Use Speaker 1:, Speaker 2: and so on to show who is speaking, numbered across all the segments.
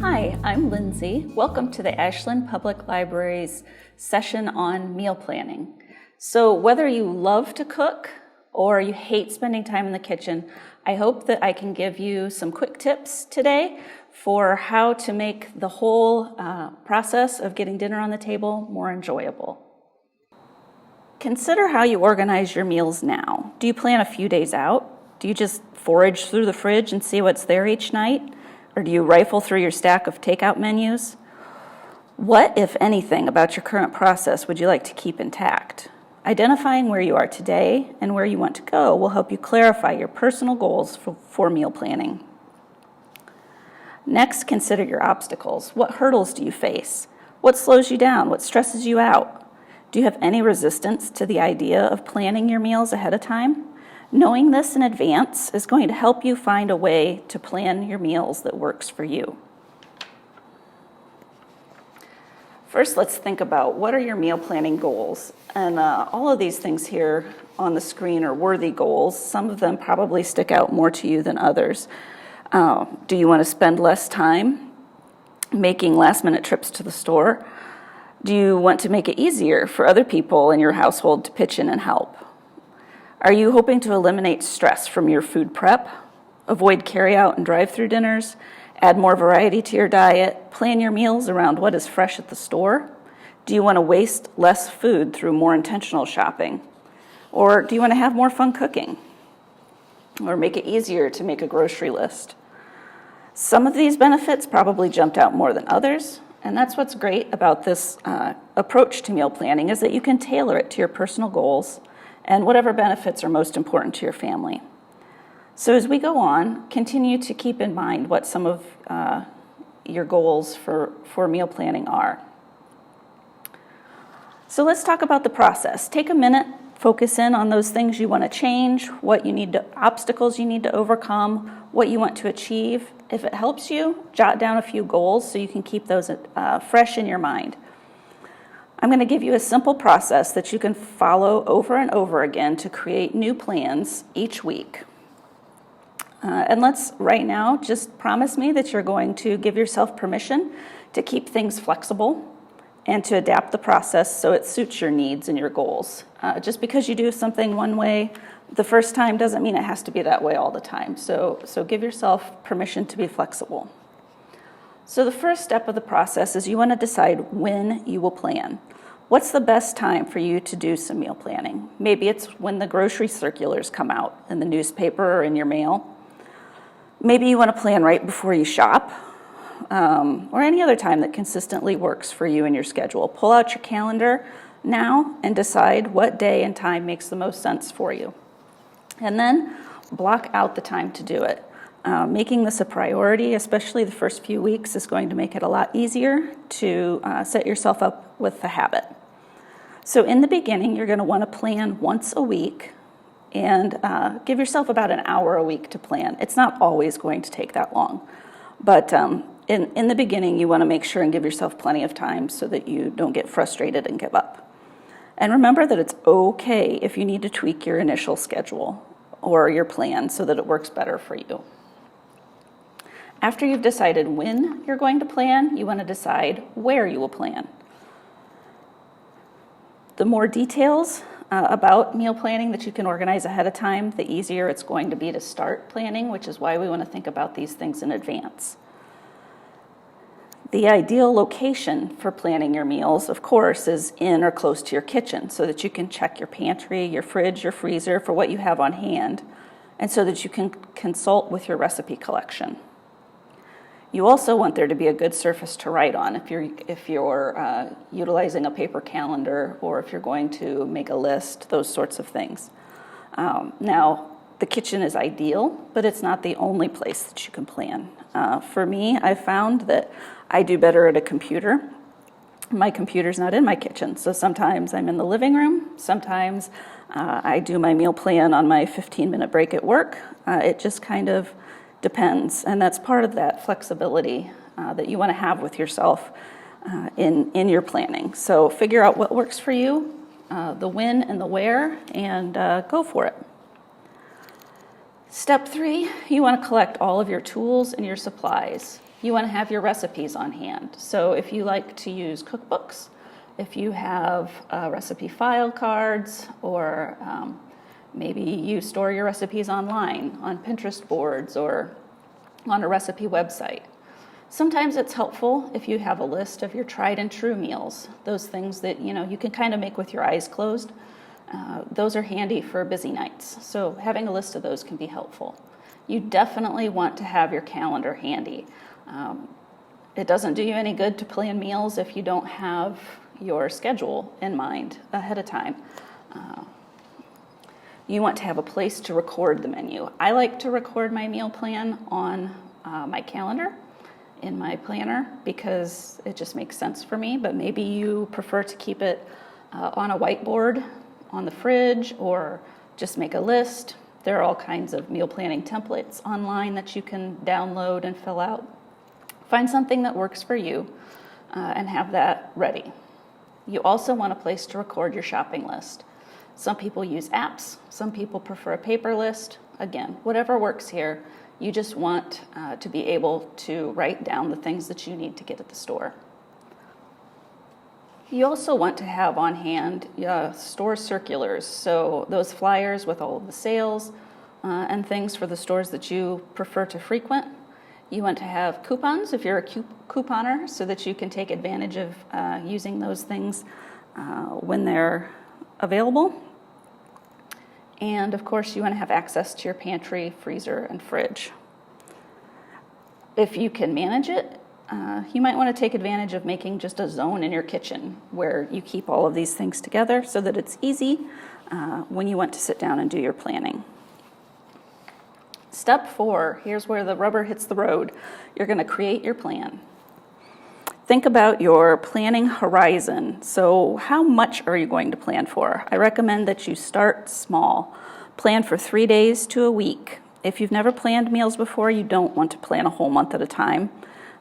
Speaker 1: Hi, I'm Lindsay. Welcome to the Ashland Public Library's session on meal planning. So whether you love to cook or you hate spending time in the kitchen, I hope that I can give you some quick tips today for how to make the whole process of getting dinner on the table more enjoyable. Consider how you organize your meals now. Do you plan a few days out? Do you just forage through the fridge and see what's there each night? Or do you rifle through your stack of takeout menus? What, if anything, about your current process would you like to keep intact? Identifying where you are today and where you want to go will help you clarify your personal goals for meal planning. Next, consider your obstacles. What hurdles do you face? What slows you down? What stresses you out? Do you have any resistance to the idea of planning your meals ahead of time? Knowing this in advance is going to help you find a way to plan your meals that works for you. First, let's think about what are your meal planning goals. And all of these things here on the screen are worthy goals. Some of them probably stick out more to you than others. Do you want to spend less time making last-minute trips to the store? Do you want to make it easier for other people in your household to pitch in and help? Are you hoping to eliminate stress from your food prep, avoid carry-out and drive-through dinners, add more variety to your diet, plan your meals around what is fresh at the store? Do you want to waste less food through more intentional shopping? Or do you want to have more fun cooking? Or make it easier to make a grocery list? Some of these benefits probably jumped out more than others, and that's what's great about this approach to meal planning is that you can tailor it to your personal goals and whatever benefits are most important to your family. So as we go on, continue to keep in mind what some of your goals for meal planning are. So let's talk about the process. Take a minute, focus in on those things you want to change, obstacles you need to overcome, what you want to achieve. If it helps you, jot down a few goals so you can keep those fresh in your mind. I'm going to give you a simple process that you can follow over and over again to create new plans each week. And let's right now just promise me that you're going to give yourself permission to keep things flexible and to adapt the process so it suits your needs and your goals. Just because you do something one way the first time doesn't mean it has to be that way all the time. So give yourself permission to be flexible. So the first step of the process is you want to decide when you will plan. What's the best time for you to do some meal planning? Maybe it's when the grocery circulars come out in the newspaper or in your mail. Maybe you want to plan right before you shop, or any other time that consistently works for you and your schedule. Pull out your calendar now and decide what day and time makes the most sense for you. And then block out the time to do it. Making this a priority, especially the first few weeks, is going to make it a lot easier to set yourself up with the habit. So in the beginning, you're going to want to plan once a week and give yourself about an hour a week to plan. It's not always going to take that long. But in the beginning, you want to make sure and give yourself plenty of time so that you don't get frustrated and give up. And remember that it's okay if you need to tweak your initial schedule or your plan so that it works better for you. After you've decided when you're going to plan, you want to decide where you will plan. The more details about meal planning that you can organize ahead of time, the easier it's going to be to start planning, which is why we want to think about these things in advance. The ideal location for planning your meals, of course, is in or close to your kitchen so that you can check your pantry, your fridge, your freezer for what you have on hand, and so that you can consult with your recipe collection. You also want there to be a good surface to write on if you're utilizing a paper calendar or if you're going to make a list, those sorts of things. Now, the kitchen is ideal, but it's not the only place that you can plan. For me, I found that I do better at a computer. My computer's not in my kitchen, so sometimes I'm in the living room. Sometimes I do my meal plan on my 15-minute break at work. It just kind of depends, and that's part of that flexibility that you want to have with yourself in your planning. So figure out what works for you, the when and the where, and go for it. Step 3, you want to collect all of your tools and your supplies. You want to have your recipes on hand. So if you like to use cookbooks, if you have recipe file cards, or maybe you store your recipes online on Pinterest boards or on a recipe website. Sometimes it's helpful if you have a list of your tried and true meals, those things that you can kind of make with your eyes closed. Those are handy for busy nights, so having a list of those can be helpful. You definitely want to have your calendar handy. It doesn't do you any good to plan meals if you don't have your schedule in mind ahead of time. You want to have a place to record the menu. I like to record my meal plan on my calendar in my planner because it just makes sense for me, but maybe you prefer to keep it on a whiteboard on the fridge, or just make a list. There are all kinds of meal planning templates online that you can download and fill out. Find something that works for you and have that ready. You also want a place to record your shopping list. Some people use apps, some people prefer a paper list. Again, whatever works here. You just want to be able to write down the things that you need to get at the store. You also want to have on hand store circulars, so those flyers with all of the sales and things for the stores that you prefer to frequent. You want to have coupons if you're a couponer, so that you can take advantage of using those things when they're available. And of course, you want to have access to your pantry, freezer, and fridge. If you can manage it, you might want to take advantage of making just a zone in your kitchen where you keep all of these things together so that it's easy when you want to sit down and do your planning. Step 4, here's where the rubber hits the road. You're going to create your plan. Think about your planning horizon. So how much are you going to plan for? I recommend that you start small. Plan for 3 days to a week. If you've never planned meals before, you don't want to plan a whole month at a time.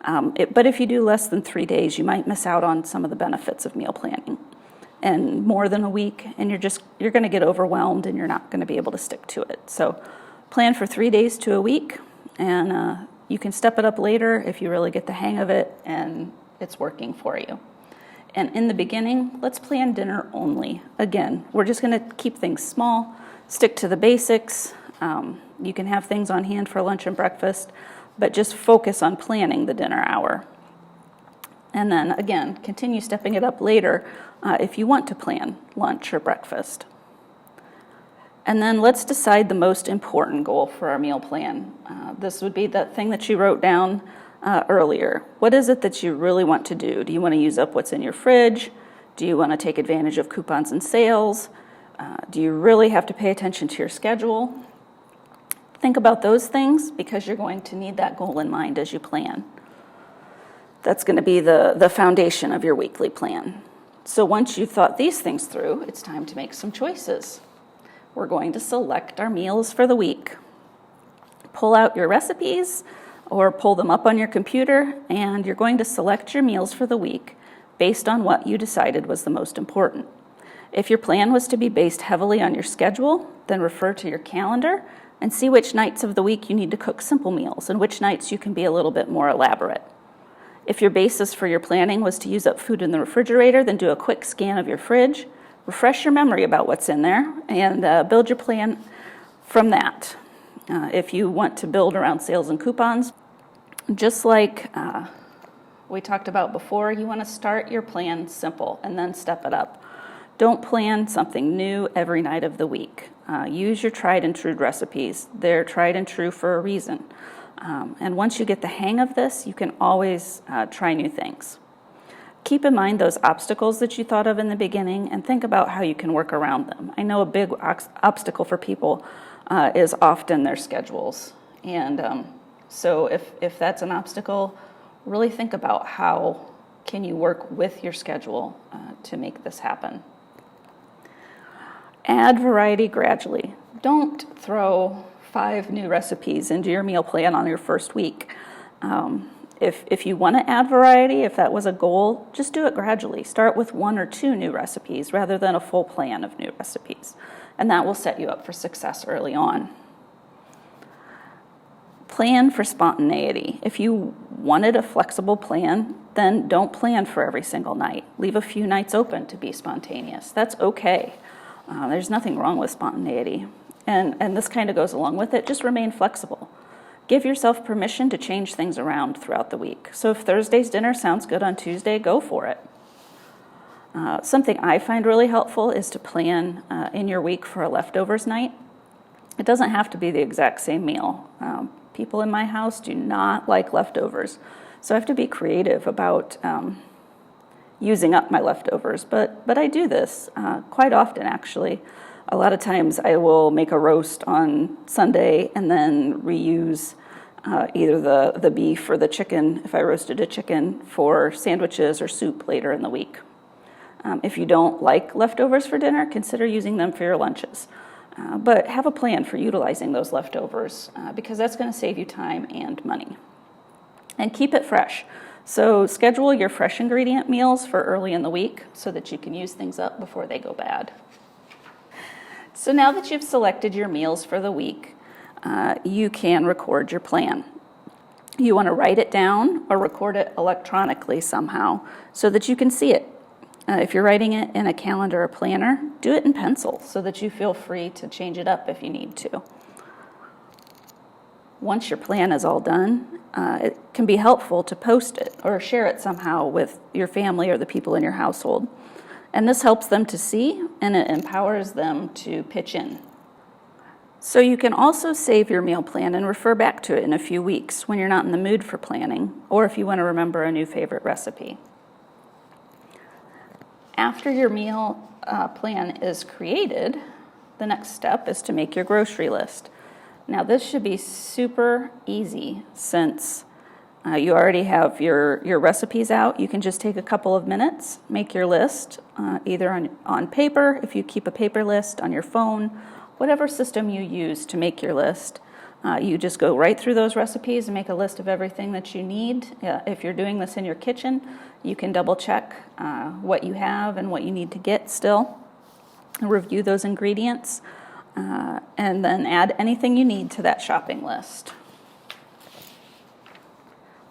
Speaker 1: But if you do less than 3 days, you might miss out on some of the benefits of meal planning. And more than a week, and you're going to get overwhelmed and you're not going to be able to stick to it. So plan for 3 days to a week, and you can step it up later if you really get the hang of it and it's working for you. And in the beginning, let's plan dinner only. Again, we're just going to keep things small, stick to the basics. You can have things on hand for lunch and breakfast, but just focus on planning the dinner hour. And then again, continue stepping it up later if you want to plan lunch or breakfast. And then let's decide the most important goal for our meal plan. This would be that thing that you wrote down earlier. What is it that you really want to do? Do you want to use up what's in your fridge? Do you want to take advantage of coupons and sales? Do you really have to pay attention to your schedule? Think about those things because you're going to need that goal in mind as you plan. That's going to be the foundation of your weekly plan. So once you've thought these things through, it's time to make some choices. We're going to select our meals for the week. Pull out your recipes or pull them up on your computer, and you're going to select your meals for the week based on what you decided was the most important. If your plan was to be based heavily on your schedule, then refer to your calendar and see which nights of the week you need to cook simple meals and which nights you can be a little bit more elaborate. If your basis for your planning was to use up food in the refrigerator, then do a quick scan of your fridge, refresh your memory about what's in there, and build your plan from that. If you want to build around sales and coupons, just like we talked about before, you want to start your plan simple and then step it up. Don't plan something new every night of the week. Use your tried and true recipes. They're tried and true for a reason. And once you get the hang of this, you can always try new things. Keep in mind those obstacles that you thought of in the beginning and think about how you can work around them. I know a big obstacle for people is often their schedules. And so if that's an obstacle, really think about how can you work with your schedule to make this happen. Add variety gradually. Don't throw 5 new recipes into your meal plan on your first week. If you want to add variety, if that was a goal, just do it gradually. Start with 1 or 2 new recipes rather than a full plan of new recipes. And that will set you up for success early on. Plan for spontaneity. If you wanted a flexible plan, then don't plan for every single night. Leave a few nights open to be spontaneous. That's okay. There's nothing wrong with spontaneity. And this kind of goes along with it. Just remain flexible. Give yourself permission to change things around throughout the week. So if Thursday's dinner sounds good on Tuesday, go for it. Something I find really helpful is to plan in your week for a leftovers night. It doesn't have to be the exact same meal. People in my house do not like leftovers, so I have to be creative about using up my leftovers. But I do this quite often, actually. A lot of times I will make a roast on Sunday and then reuse either the beef or the chicken, if I roasted a chicken, for sandwiches or soup later in the week. If you don't like leftovers for dinner, consider using them for your lunches. But have a plan for utilizing those leftovers because that's going to save you time and money. And keep it fresh. So schedule your fresh ingredient meals for early in the week so that you can use things up before they go bad. So now that you've selected your meals for the week, you can record your plan. You want to write it down or record it electronically somehow so that you can see it. If you're writing it in a calendar or planner, do it in pencil so that you feel free to change it up if you need to. Once your plan is all done, it can be helpful to post it or share it somehow with your family or the people in your household. And this helps them to see, and it empowers them to pitch in. So you can also save your meal plan and refer back to it in a few weeks when you're not in the mood for planning, or if you want to remember a new favorite recipe. After your meal plan is created, the next step is to make your grocery list. Now this should be super easy since you already have your recipes out. You can just take a couple of minutes, make your list, either on paper, if you keep a paper list, on your phone, whatever system you use to make your list. You just go right through those recipes and make a list of everything that you need. If you're doing this in your kitchen, you can double check what you have and what you need to get still, and review those ingredients, and then add anything you need to that shopping list.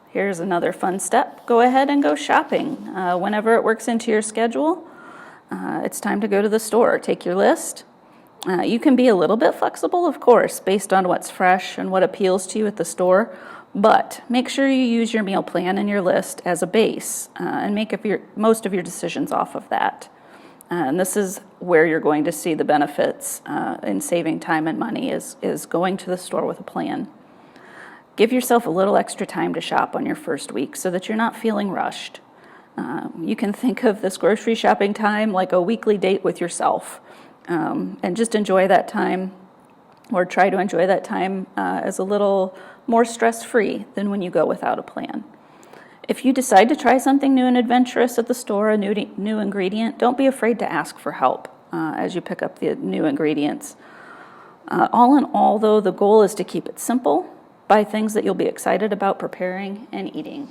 Speaker 1: Here's another fun step. Go ahead and go shopping. Whenever it works into your schedule, it's time to go to the store. Take your list. You can be a little bit flexible, of course, based on what's fresh and what appeals to you at the store, but make sure you use your meal plan and your list as a base and make up most of your decisions off of that. And this is where you're going to see the benefits in saving time and money is going to the store with a plan. Give yourself a little extra time to shop on your first week so that you're not feeling rushed. You can think of this grocery shopping time like a weekly date with yourself. And just enjoy that time, or try to enjoy that time as a little more stress-free than when you go without a plan. If you decide to try something new and adventurous at the store, a new ingredient, don't be afraid to ask for help as you pick up the new ingredients. All in all, though, the goal is to keep it simple, buy things that you'll be excited about preparing and eating.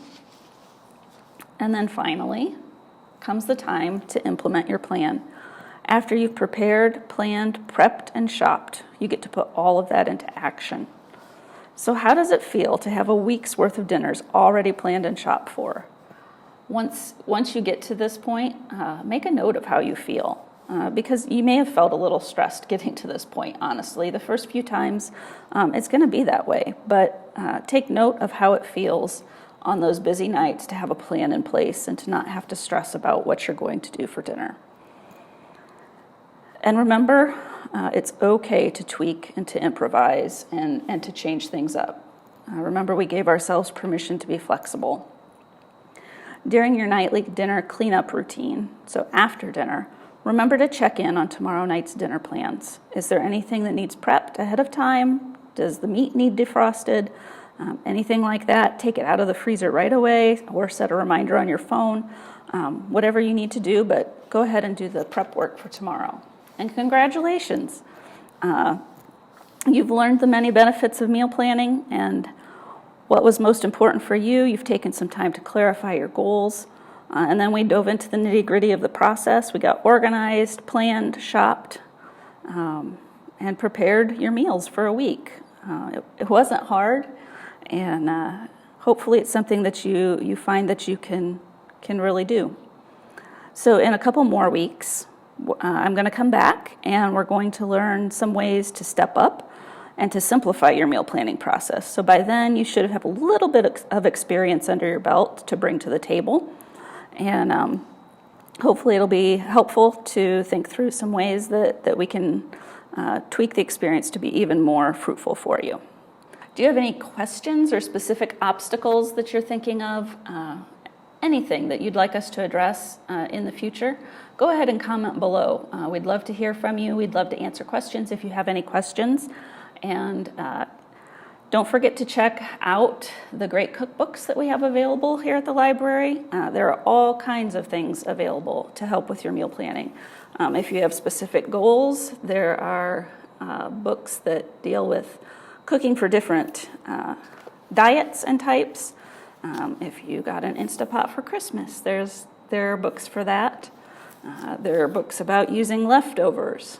Speaker 1: And then finally comes the time to implement your plan. After you've prepared, planned, prepped, and shopped, you get to put all of that into action. So how does it feel to have a week's worth of dinners already planned and shopped for? Once you get to this point, make a note of how you feel, because you may have felt a little stressed getting to this point, honestly. The first few times, it's going to be that way, but take note of how it feels on those busy nights to have a plan in place and to not have to stress about what you're going to do for dinner. And remember, it's okay to tweak and to improvise and to change things up. Remember, we gave ourselves permission to be flexible. During your nightly dinner cleanup routine, so after dinner, remember to check in on tomorrow night's dinner plans. Is there anything that needs prepped ahead of time? Does the meat need defrosted? Anything like that, take it out of the freezer right away or set a reminder on your phone. Whatever you need to do, but go ahead and do the prep work for tomorrow. And congratulations. You've learned the many benefits of meal planning and what was most important for you. You've taken some time to clarify your goals. And then we dove into the nitty-gritty of the process. We got organized, planned, shopped, and prepared your meals for a week. It wasn't hard, and hopefully it's something that you find that you can really do. So in a couple more weeks, I'm going to come back and we're going to learn some ways to step up and to simplify your meal planning process. So by then you should have a little bit of experience under your belt to bring to the table. And hopefully it'll be helpful to think through some ways that we can tweak the experience to be even more fruitful for you. Do you have any questions or specific obstacles that you're thinking of? Anything that you'd like us to address in the future? Go ahead and comment below. We'd love to hear from you. We'd love to answer questions if you have any questions. And don't forget to check out the great cookbooks that we have available here at the library. There are all kinds of things available to help with your meal planning. If you have specific goals, there are books that deal with cooking for different diets and types. If you got an Instapot for Christmas, there are books for that. There are books about using leftovers.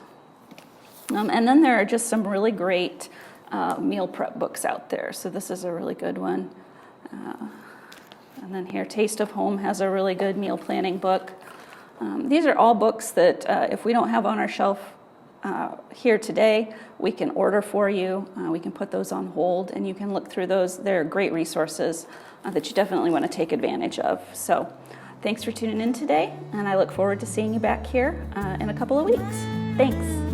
Speaker 1: And then there are just some really great meal prep books out there. So this is a really good one. And then here, Taste of Home has a really good meal planning book. These are all books that if we don't have on our shelf here today, we can order for you. We can put those on hold and you can look through those. They're great resources that you definitely want to take advantage of. So thanks for tuning in today, and I look forward to seeing you back here in a couple of weeks. Thanks.